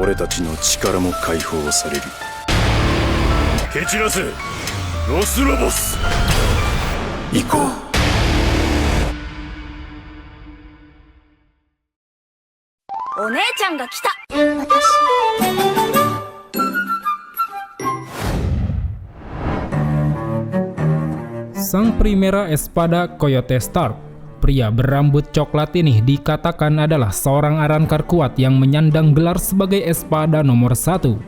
俺たちの力も解放される。蹴散らせロスロボス。行こう。お姉ちゃんが来た。Sang Primera Espada Coyote Stark, pria berambut coklat ini dikatakan adalah seorang arankar kuat yang menyandang gelar sebagai Espada nomor 1.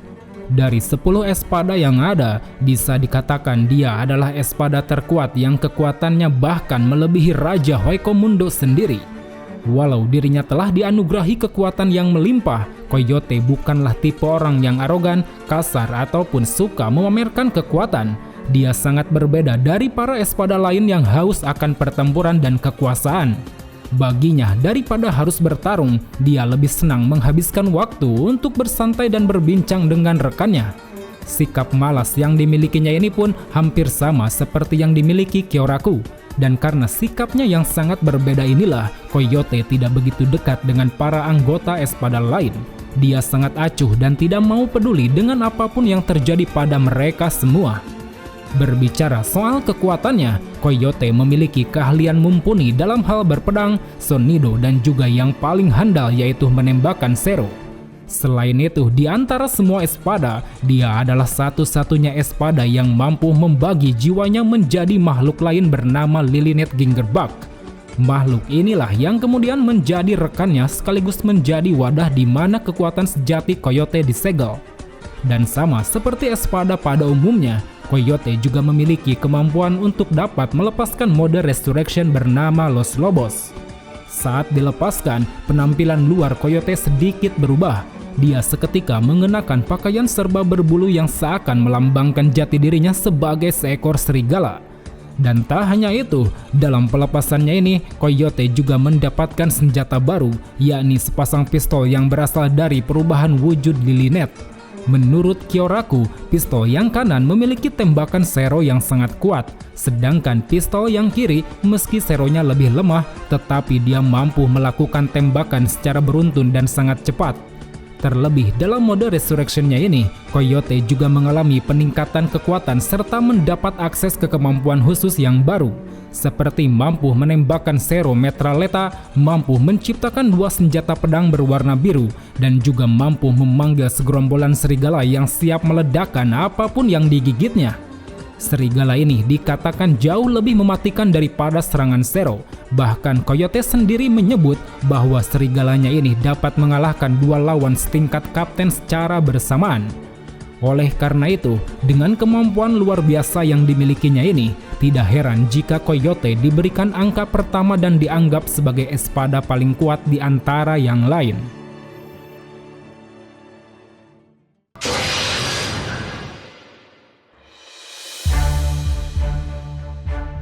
Dari 10 Espada yang ada, bisa dikatakan dia adalah Espada terkuat yang kekuatannya bahkan melebihi Raja Huaycomundo sendiri. Walau dirinya telah dianugerahi kekuatan yang melimpah, Coyote bukanlah tipe orang yang arogan, kasar, ataupun suka memamerkan kekuatan. Dia sangat berbeda dari para Espada lain yang haus akan pertempuran dan kekuasaan. Baginya, daripada harus bertarung, dia lebih senang menghabiskan waktu untuk bersantai dan berbincang dengan rekannya. Sikap malas yang dimilikinya ini pun hampir sama seperti yang dimiliki Kyoraku. Dan karena sikapnya yang sangat berbeda inilah, Coyote tidak begitu dekat dengan para anggota Espada lain. Dia sangat acuh dan tidak mau peduli dengan apapun yang terjadi pada mereka semua. Berbicara soal kekuatannya, Coyote memiliki keahlian mumpuni dalam hal berpedang, sonido, dan juga yang paling handal yaitu menembakkan Zero. Selain itu, di antara semua Espada, dia adalah satu-satunya Espada yang mampu membagi jiwanya menjadi makhluk lain bernama Lilyneth Gingerbug. Makhluk inilah yang kemudian menjadi rekannya sekaligus menjadi wadah di mana kekuatan sejati Coyote disegel. Dan sama seperti Espada pada umumnya, Coyote juga memiliki kemampuan untuk dapat melepaskan mode Resurrection bernama Los Lobos. Saat dilepaskan, penampilan luar Coyote sedikit berubah. Dia seketika mengenakan pakaian serba berbulu yang seakan melambangkan jati dirinya sebagai seekor serigala. Dan tak hanya itu, dalam pelepasannya ini, Coyote juga mendapatkan senjata baru, yakni sepasang pistol yang berasal dari perubahan wujud Lilyneth. Menurut Kyoraku, pistol yang kanan memiliki tembakan Zero yang sangat kuat, sedangkan pistol yang kiri meski Zero-nya lebih lemah, tetapi dia mampu melakukan tembakan secara beruntun dan sangat cepat. Terlebih dalam mode Resurrection-nya ini, Coyote juga mengalami peningkatan kekuatan serta mendapat akses ke kemampuan khusus yang baru, seperti mampu menembakkan Zero Metraleta, mampu menciptakan 2 senjata pedang berwarna biru, dan juga mampu memanggil segerombolan serigala yang siap meledakkan apapun yang digigitnya. Serigala ini dikatakan jauh lebih mematikan daripada serangan Zero. Bahkan Coyote sendiri menyebut bahwa serigalanya ini dapat mengalahkan 2 lawan setingkat kapten secara bersamaan. Oleh karena itu, dengan kemampuan luar biasa yang dimilikinya ini, tidak heran jika Coyote diberikan angka pertama dan dianggap sebagai Espada paling kuat di antara yang lain.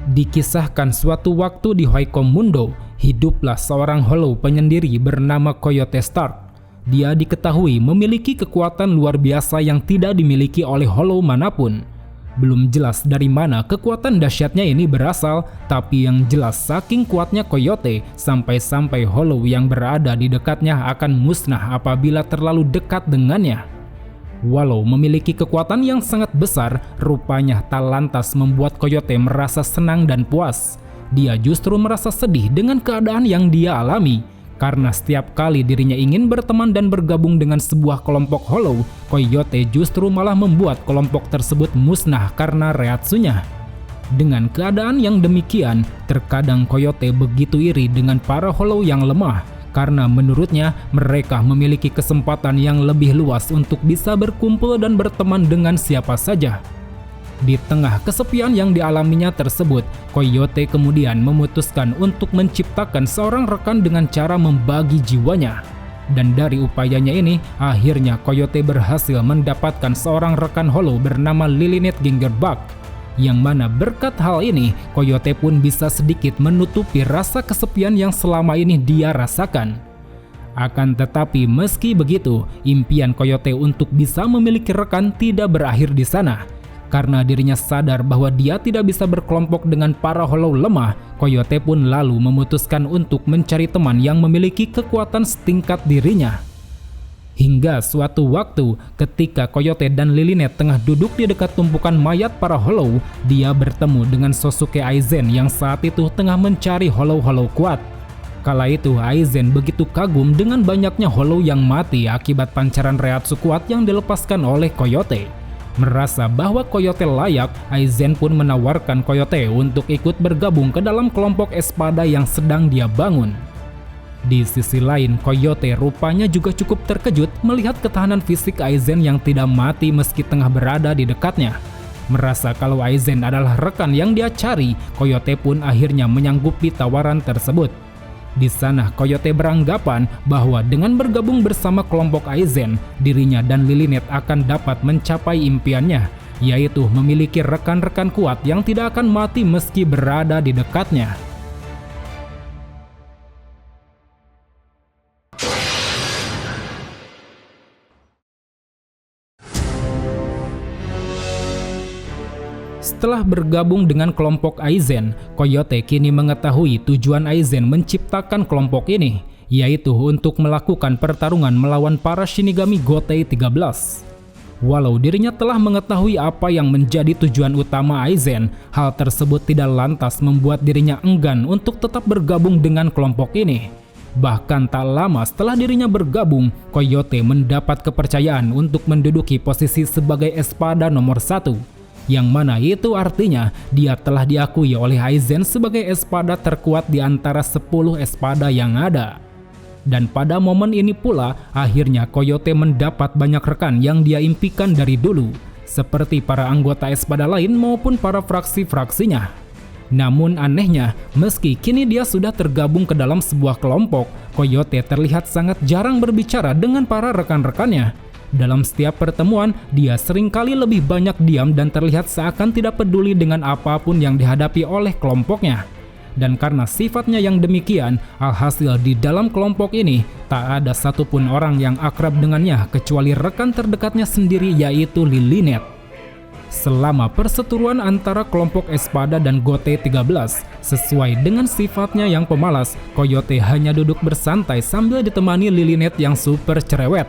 Dikisahkan suatu waktu di Huaycomundo, hiduplah seorang Hollow penyendiri bernama Coyote Stark. Dia diketahui memiliki kekuatan luar biasa yang tidak dimiliki oleh Hollow manapun. Belum jelas dari mana kekuatan dahsyatnya ini berasal, tapi yang jelas saking kuatnya Coyote, sampai-sampai Hollow yang berada di dekatnya akan musnah apabila terlalu dekat dengannya. Walau memiliki kekuatan yang sangat besar, rupanya tak lantas membuat Coyote merasa senang dan puas. Dia justru merasa sedih dengan keadaan yang dia alami. Karena setiap kali dirinya ingin berteman dan bergabung dengan sebuah kelompok Hollow, Coyote justru malah membuat kelompok tersebut musnah karena reatsunya. Dengan keadaan yang demikian, terkadang Coyote begitu iri dengan para Hollow yang lemah. Karena menurutnya mereka memiliki kesempatan yang lebih luas untuk bisa berkumpul dan berteman dengan siapa saja. Di tengah kesepian yang dialaminya tersebut, Coyote kemudian memutuskan untuk menciptakan seorang rekan dengan cara membagi jiwanya. Dan dari upayanya ini, akhirnya Coyote berhasil mendapatkan seorang rekan Hollow bernama Lilyneth Gingerbug. Yang mana berkat hal ini, Coyote pun bisa sedikit menutupi rasa kesepian yang selama ini dia rasakan. Akan tetapi meski begitu, impian Coyote untuk bisa memiliki rekan tidak berakhir di sana. Karena dirinya sadar bahwa dia tidak bisa berkelompok dengan para Hollow lemah, Coyote pun lalu memutuskan untuk mencari teman yang memiliki kekuatan setingkat dirinya. Hingga suatu waktu ketika Coyote dan Lilineth tengah duduk di dekat tumpukan mayat para Hollow, dia bertemu dengan Sosuke Aizen yang saat itu tengah mencari Hollow-Hollow kuat. Kala itu Aizen begitu kagum dengan banyaknya Hollow yang mati akibat pancaran Reiatsu kuat yang dilepaskan oleh Coyote. Merasa bahwa Coyote layak, Aizen pun menawarkan Coyote untuk ikut bergabung ke dalam kelompok Espada yang sedang dia bangun. Di sisi lain, Coyote rupanya juga cukup terkejut melihat ketahanan fisik Aizen yang tidak mati meski tengah berada di dekatnya. Merasa kalau Aizen adalah rekan yang dia cari, Coyote pun akhirnya menyanggupi tawaran tersebut. Di sana, Coyote beranggapan bahwa dengan bergabung bersama kelompok Aizen, dirinya dan Lilineth akan dapat mencapai impiannya, yaitu memiliki rekan-rekan kuat yang tidak akan mati meski berada di dekatnya. Setelah bergabung dengan kelompok Aizen, Coyote kini mengetahui tujuan Aizen menciptakan kelompok ini, yaitu untuk melakukan pertarungan melawan para Shinigami Gotei 13. Walau dirinya telah mengetahui apa yang menjadi tujuan utama Aizen, hal tersebut tidak lantas membuat dirinya enggan untuk tetap bergabung dengan kelompok ini. Bahkan tak lama setelah dirinya bergabung, Coyote mendapat kepercayaan untuk menduduki posisi sebagai Espada nomor 1. Yang mana itu artinya dia telah diakui oleh Aizen sebagai Espada terkuat di antara 10 Espada yang ada. Dan pada momen ini pula, akhirnya Coyote mendapat banyak rekan yang dia impikan dari dulu, seperti para anggota Espada lain maupun para fraksi-fraksinya. Namun anehnya, meski kini dia sudah tergabung ke dalam sebuah kelompok, Coyote terlihat sangat jarang berbicara dengan para rekan-rekannya. Dalam setiap pertemuan, dia seringkali lebih banyak diam dan terlihat seakan tidak peduli dengan apapun yang dihadapi oleh kelompoknya. Dan karena sifatnya yang demikian, alhasil di dalam kelompok ini tak ada satupun orang yang akrab dengannya kecuali rekan terdekatnya sendiri, yaitu Lilineth. Selama perseteruan antara kelompok Espada dan Gotei 13, sesuai dengan sifatnya yang pemalas, Coyote hanya duduk bersantai sambil ditemani Lilineth yang super cerewet.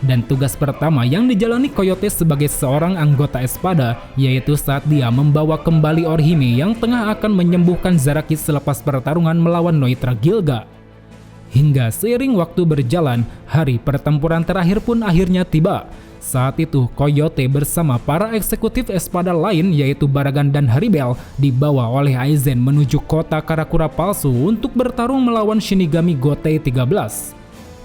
Dan tugas pertama yang dijalani Coyote sebagai seorang anggota Espada yaitu saat dia membawa kembali Orihime yang tengah akan menyembuhkan Zaraki selepas pertarungan melawan Noitra Gilga. Hingga seiring waktu berjalan, hari pertempuran terakhir pun akhirnya tiba. Saat itu Coyote bersama para eksekutif Espada lain yaitu Baragan dan Haribel dibawa oleh Aizen menuju kota Karakura palsu untuk bertarung melawan Shinigami Gotei 13.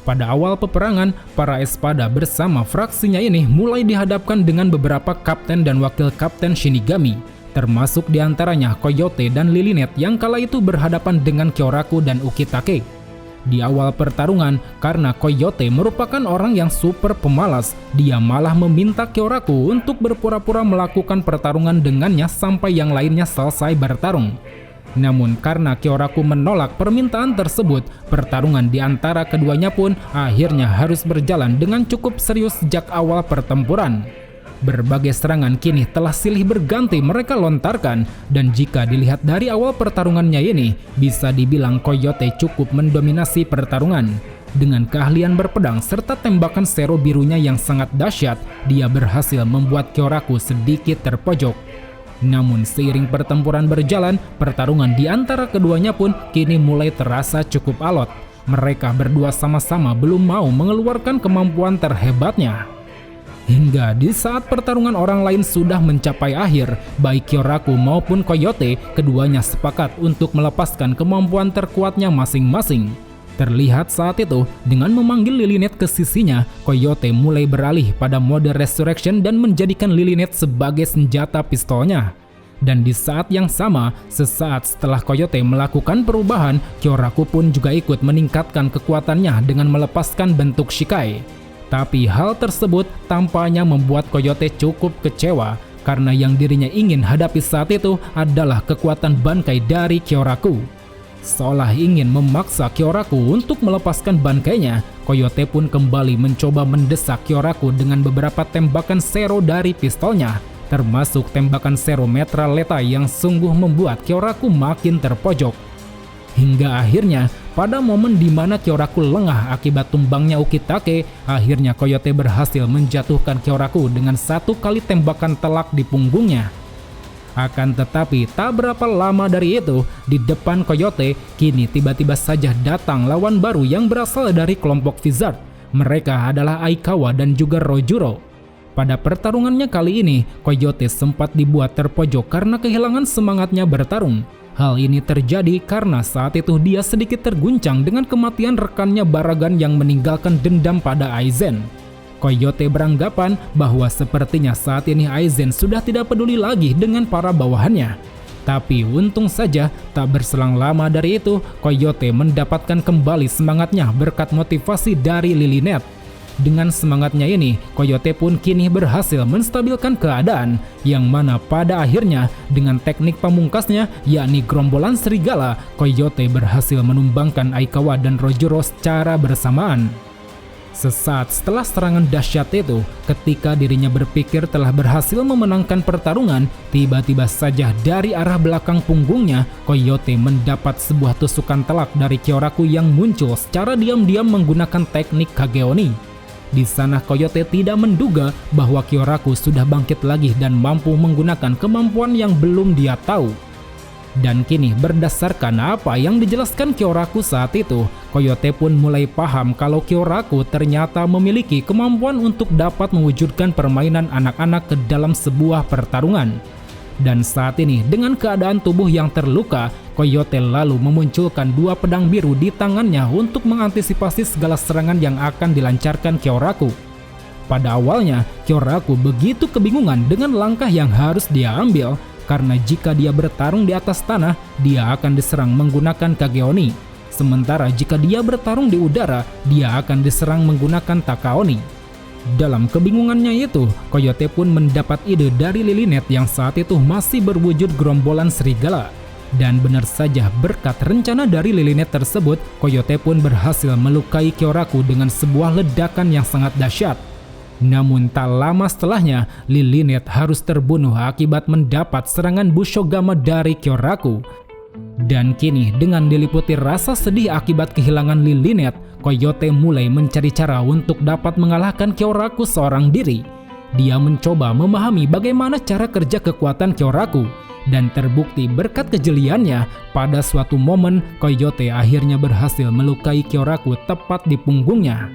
Pada awal peperangan, para Espada bersama fraksinya ini mulai dihadapkan dengan beberapa kapten dan wakil kapten Shinigami, termasuk diantaranya Coyote dan Lilineth yang kala itu berhadapan dengan Kyoraku dan Ukitake. Di awal pertarungan, karena Coyote merupakan orang yang super pemalas, dia malah meminta Kyoraku untuk berpura-pura melakukan pertarungan dengannya sampai yang lainnya selesai bertarung. Namun karena Kyoraku menolak permintaan tersebut, pertarungan di antara keduanya pun akhirnya harus berjalan dengan cukup serius sejak awal pertempuran. Berbagai serangan kini telah silih berganti mereka lontarkan, dan jika dilihat dari awal pertarungannya ini, bisa dibilang Coyote cukup mendominasi pertarungan. Dengan keahlian berpedang serta tembakan sero birunya yang sangat dahsyat, dia berhasil membuat Kyoraku sedikit terpojok. Namun seiring pertempuran berjalan, pertarungan di antara keduanya pun kini mulai terasa cukup alot. Mereka berdua sama-sama belum mau mengeluarkan kemampuan terhebatnya. Hingga di saat pertarungan orang lain sudah mencapai akhir, baik Kyoraku maupun Coyote, keduanya sepakat untuk melepaskan kemampuan terkuatnya masing-masing. Terlihat saat itu, dengan memanggil Lilineth ke sisinya, Coyote mulai beralih pada mode Resurrection dan menjadikan Lilineth sebagai senjata pistolnya. Dan di saat yang sama, sesaat setelah Coyote melakukan perubahan, Kyoraku pun juga ikut meningkatkan kekuatannya dengan melepaskan bentuk Shikai. Tapi hal tersebut tampaknya membuat Coyote cukup kecewa, karena yang dirinya ingin hadapi saat itu adalah kekuatan Bankai dari Kyoraku. Seolah ingin memaksa Kyoraku untuk melepaskan bankainya, Coyote pun kembali mencoba mendesak Kyoraku dengan beberapa tembakan sero dari pistolnya, termasuk tembakan sero Metra Letai yang sungguh membuat Kyoraku makin terpojok. Hingga akhirnya pada momen di mana Kyoraku lengah akibat tumbangnya Ukitake, akhirnya Coyote berhasil menjatuhkan Kyoraku dengan satu kali tembakan telak di punggungnya. Akan tetapi tak berapa lama dari itu, di depan Coyote kini tiba-tiba saja datang lawan baru yang berasal dari kelompok Vizard. Mereka adalah Aikawa dan juga Rojuro. Pada pertarungannya kali ini, Coyote sempat dibuat terpojok karena kehilangan semangatnya bertarung. Hal ini terjadi karena saat itu dia sedikit terguncang dengan kematian rekannya Baragan yang meninggalkan dendam pada Aizen. Coyote beranggapan bahwa sepertinya saat ini Aizen sudah tidak peduli lagi dengan para bawahannya. Tapi untung saja tak berselang lama dari itu, Coyote mendapatkan kembali semangatnya berkat motivasi dari Lilineth. Dengan semangatnya ini, Coyote pun kini berhasil menstabilkan keadaan, yang mana pada akhirnya dengan teknik pamungkasnya yakni gerombolan serigala, Coyote berhasil menumbangkan Aikawa dan Rojuro secara bersamaan. Sesaat setelah serangan dahsyat itu, ketika dirinya berpikir telah berhasil memenangkan pertarungan, tiba-tiba saja dari arah belakang punggungnya, Coyote mendapat sebuah tusukan telak dari Kyoraku yang muncul secara diam-diam menggunakan teknik Kageoni. Di sana Coyote tidak menduga bahwa Kyoraku sudah bangkit lagi dan mampu menggunakan kemampuan yang belum dia tahu. Dan kini berdasarkan apa yang dijelaskan Kyoraku saat itu, Coyote pun mulai paham kalau Kyoraku ternyata memiliki kemampuan untuk dapat mewujudkan permainan anak-anak ke dalam sebuah pertarungan. Dan saat ini dengan keadaan tubuh yang terluka, Coyote lalu memunculkan dua pedang biru di tangannya untuk mengantisipasi segala serangan yang akan dilancarkan Kyoraku. Pada awalnya, Kyoraku begitu kebingungan dengan langkah yang harus dia ambil, karena jika dia bertarung di atas tanah, dia akan diserang menggunakan Kageoni. Sementara jika dia bertarung di udara, dia akan diserang menggunakan Takaoni. Dalam kebingungannya itu, Coyote pun mendapat ide dari Lilineth yang saat itu masih berwujud gerombolan serigala. Dan benar saja berkat rencana dari Lilineth tersebut, Coyote pun berhasil melukai Kyoraku dengan sebuah ledakan yang sangat dahsyat. Namun tak lama setelahnya, Lilineth harus terbunuh akibat mendapat serangan Bushogama dari Kyoraku. Dan kini dengan diliputi rasa sedih akibat kehilangan Lilineth, Coyote mulai mencari cara untuk dapat mengalahkan Kyoraku seorang diri. Dia mencoba memahami bagaimana cara kerja kekuatan Kyoraku, dan terbukti berkat kejeliannya, pada suatu momen Coyote akhirnya berhasil melukai Kyoraku tepat di punggungnya.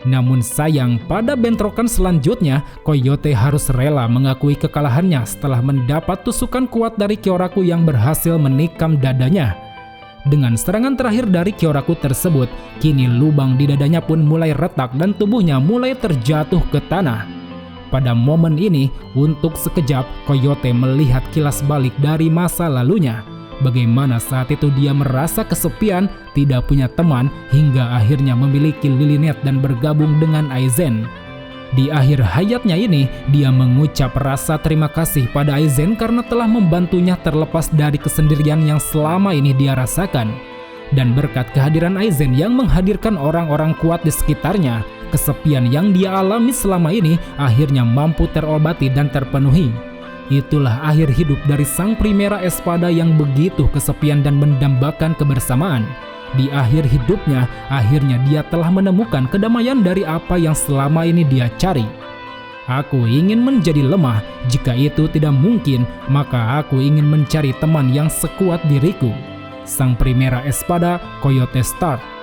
Namun sayang, pada bentrokan selanjutnya, Coyote harus rela mengakui kekalahannya setelah mendapat tusukan kuat dari Kyoraku yang berhasil menikam dadanya. Dengan serangan terakhir dari Kyoraku tersebut, kini lubang di dadanya pun mulai retak dan tubuhnya mulai terjatuh ke tanah. Pada momen ini, untuk sekejap Coyote melihat kilas balik dari masa lalunya. Bagaimana saat itu dia merasa kesepian, tidak punya teman, hingga akhirnya memiliki Lilineth dan bergabung dengan Aizen. Di akhir hayatnya ini, dia mengucap rasa terima kasih pada Aizen karena telah membantunya terlepas dari kesendirian yang selama ini dia rasakan. Dan berkat kehadiran Aizen yang menghadirkan orang-orang kuat di sekitarnya, kesepian yang dia alami selama ini akhirnya mampu terobati dan terpenuhi. Itulah akhir hidup dari sang Primera Espada yang begitu kesepian dan mendambakan kebersamaan. Di akhir hidupnya, akhirnya dia telah menemukan kedamaian dari apa yang selama ini dia cari. Aku ingin menjadi lemah, jika itu tidak mungkin, maka aku ingin mencari teman yang sekuat diriku. Sang Primera Espada, Coyote Start.